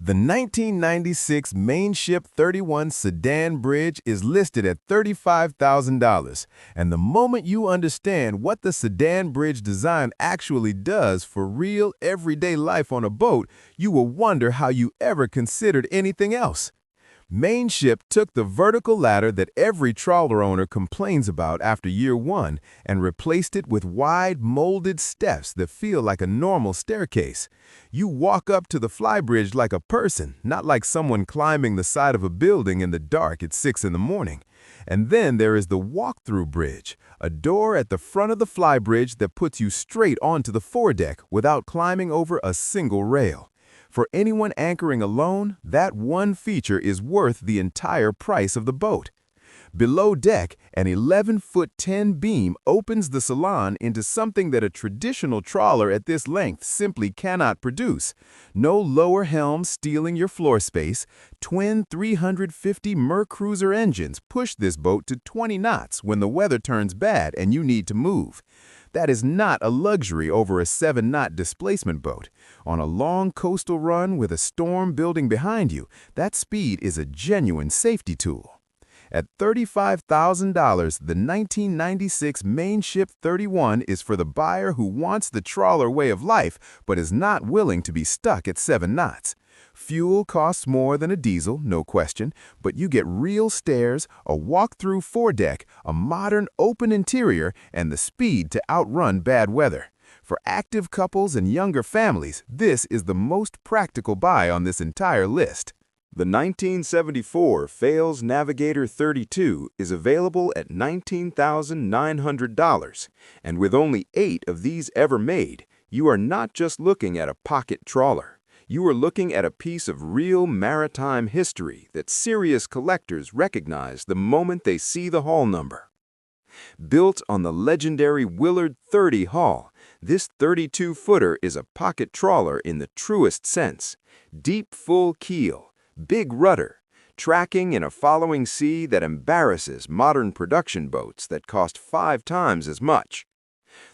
The 1996 Mainship 31 sedan bridge is listed at $35,000, and the moment you understand what the sedan bridge design actually does for real, everyday life on a boat, you will wonder how you ever considered anything else. Mainship took the vertical ladder that every trawler owner complains about after year one and replaced it with wide, molded steps that feel like a normal staircase. You walk up to the flybridge like a person, not like someone climbing the side of a building in the dark at 6 in the morning. And then there is the walk-through bridge, a door at the front of the flybridge that puts you straight onto the foredeck without climbing over a single rail. For anyone anchoring alone, that one feature is worth the entire price of the boat. Below deck, an 11-foot-10 beam opens the salon into something that a traditional trawler at this length simply cannot produce. No lower helm stealing your floor space, twin 350 Mercruiser engines push this boat to 20 knots when the weather turns bad and you need to move. That is not a luxury over a 7-knot displacement boat. On a long coastal run with a storm building behind you, that speed is a genuine safety tool. At $35,000, the 1996 Mainship 31 is for the buyer who wants the trawler way of life but is not willing to be stuck at 7 knots. Fuel costs more than a diesel, no question, but you get real stairs, a walk-through foredeck, a modern open interior, and the speed to outrun bad weather. For active couples and younger families, this is the most practical buy on this entire list. The 1974 Fales Navigator 32 is available at $19,900, and with only 8 of these ever made, you are not just looking at a pocket trawler. You are looking at a piece of real maritime history that serious collectors recognize the moment they see the hull number. Built on the legendary Willard 30 hull, this 32-footer is a pocket trawler in the truest sense. Deep full keel, big rudder, tracking in a following sea that embarrasses modern production boats that cost 5 times as much.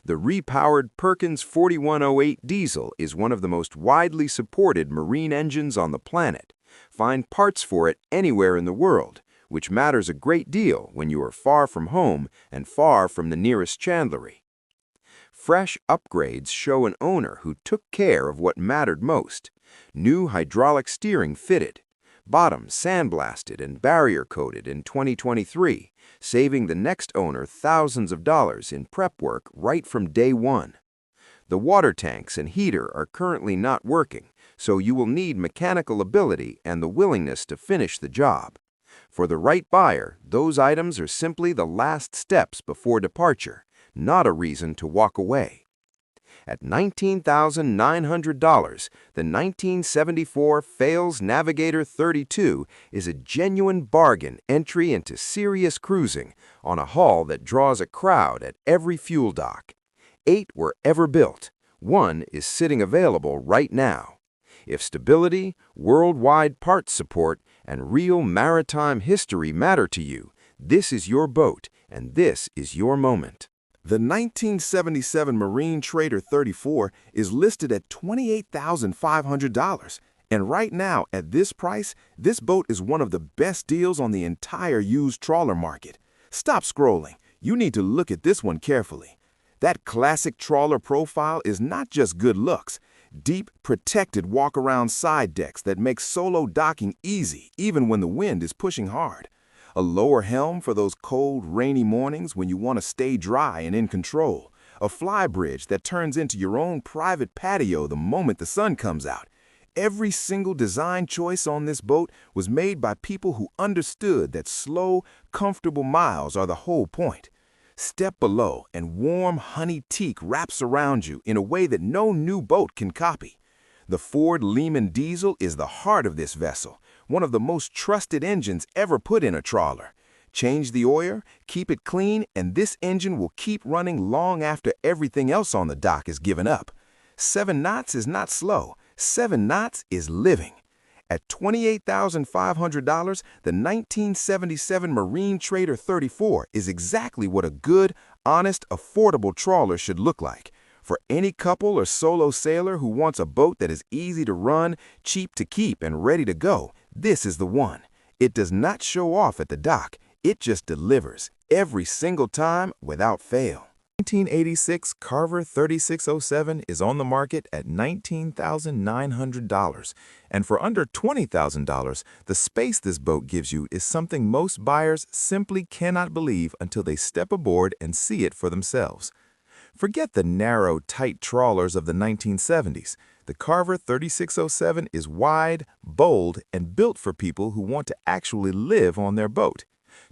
The repowered Perkins 4108 diesel is one of the most widely supported marine engines on the planet. Find parts for it anywhere in the world, which matters a great deal when you are far from home and far from the nearest chandlery. Fresh upgrades show an owner who took care of what mattered most. New hydraulic steering fitted, bottom sandblasted and barrier-coated in 2023, saving the next owner thousands of dollars in prep work right from day one. The water tanks and heater are currently not working, so you will need mechanical ability and the willingness to finish the job. For the right buyer, those items are simply the last steps before departure, not a reason to walk away. At $19,900, the 1974 Fales Navigator 32 is a genuine bargain entry into serious cruising on a hull that draws a crowd at every fuel dock. 8 were ever built. 1 is sitting available right now. If stability, worldwide parts support, and real maritime history matter to you, this is your boat, and this is your moment. The 1977 Marine Trader 34 is listed at $28,500, and right now, at this price, this boat is one of the best deals on the entire used trawler market. Stop scrolling. You need to look at this one carefully. That classic trawler profile is not just good looks. Deep, protected walk-around side decks that make solo docking easy even when the wind is pushing hard. A lower helm for those cold, rainy mornings when you want to stay dry and in control. A flybridge that turns into your own private patio the moment the sun comes out. Every single design choice on this boat was made by people who understood that slow, comfortable miles are the whole point. Step below and warm honey teak wraps around you in a way that no new boat can copy. The Ford Lehman diesel is the heart of this vessel, one of the most trusted engines ever put in a trawler. Change the oil, keep it clean, and this engine will keep running long after everything else on the dock is given up. 7 knots is not slow. 7 knots is living. At $28,500, the 1977 Marine Trader 34 is exactly what a good, honest, affordable trawler should look like. For any couple or solo sailor who wants a boat that is easy to run, cheap to keep, and ready to go, this is the one. It does not show off at the dock. It just delivers every single time without fail. 1986 Carver 3607 is on the market at $19,900, and for under $20,000, the space this boat gives you is something most buyers simply cannot believe until they step aboard and see it for themselves. Forget the narrow, tight trawlers of the 1970s. The Carver 3607 is wide, bold, and built for people who want to actually live on their boat.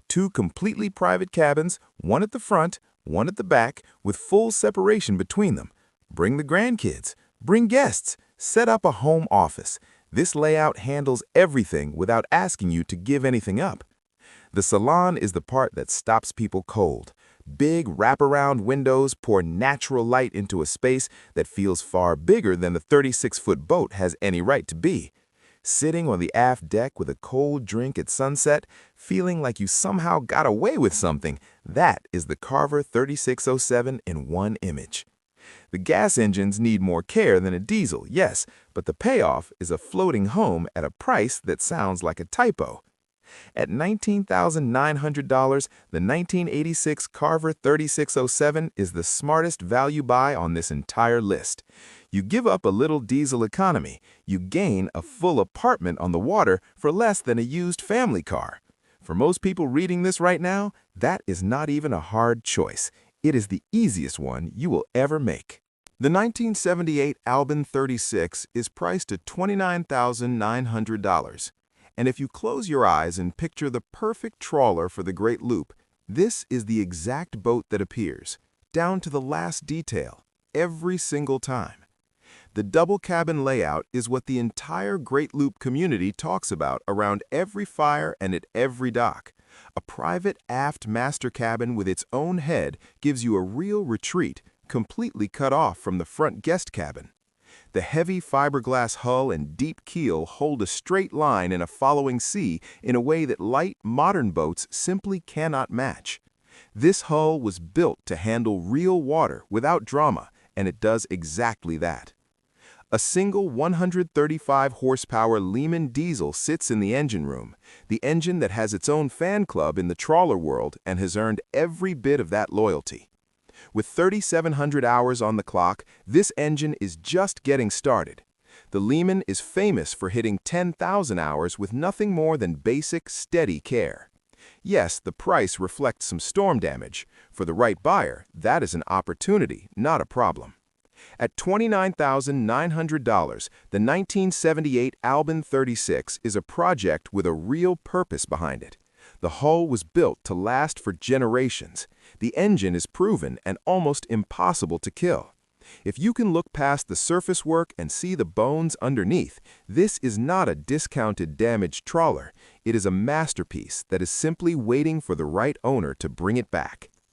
2 completely private cabins, one at the front, one at the back, with full separation between them. Bring the grandkids, bring guests, set up a home office. This layout handles everything without asking you to give anything up. The salon is the part that stops people cold. Big wraparound windows pour natural light into a space that feels far bigger than the 36-foot boat has any right to be. Sitting on the aft deck with a cold drink at sunset, feeling like you somehow got away with something, that is the Carver 3607 in one image. The gas engines need more care than a diesel, yes, but the payoff is a floating home at a price that sounds like a typo. At $19,900, the 1986 Carver 3607 is the smartest value buy on this entire list. You give up a little diesel economy, you gain a full apartment on the water for less than a used family car. For most people reading this right now, that is not even a hard choice. It is the easiest one you will ever make. The 1978 Albin 36 is priced at $29,900. And if you close your eyes and picture the perfect trawler for the Great Loop, this is the exact boat that appears, down to the last detail, every single time. The double cabin layout is what the entire Great Loop community talks about around every fire and at every dock. A private aft master cabin with its own head gives you a real retreat, completely cut off from the front guest cabin. The heavy fiberglass hull and deep keel hold a straight line in a following sea in a way that light, modern boats simply cannot match. This hull was built to handle real water without drama, and it does exactly that. A single 135 horsepower Lehman diesel sits in the engine room, the engine that has its own fan club in the trawler world and has earned every bit of that loyalty. With 3,700 hours on the clock, this engine is just getting started. The Lehman is famous for hitting 10,000 hours with nothing more than basic, steady care. Yes, the price reflects some storm damage. For the right buyer, that is an opportunity, not a problem. At $29,900, the 1978 Albin 36 is a project with a real purpose behind it. The hull was built to last for generations. The engine is proven and almost impossible to kill. If you can look past the surface work and see the bones underneath, this is not a discounted, damaged trawler. It is a masterpiece that is simply waiting for the right owner to bring it back.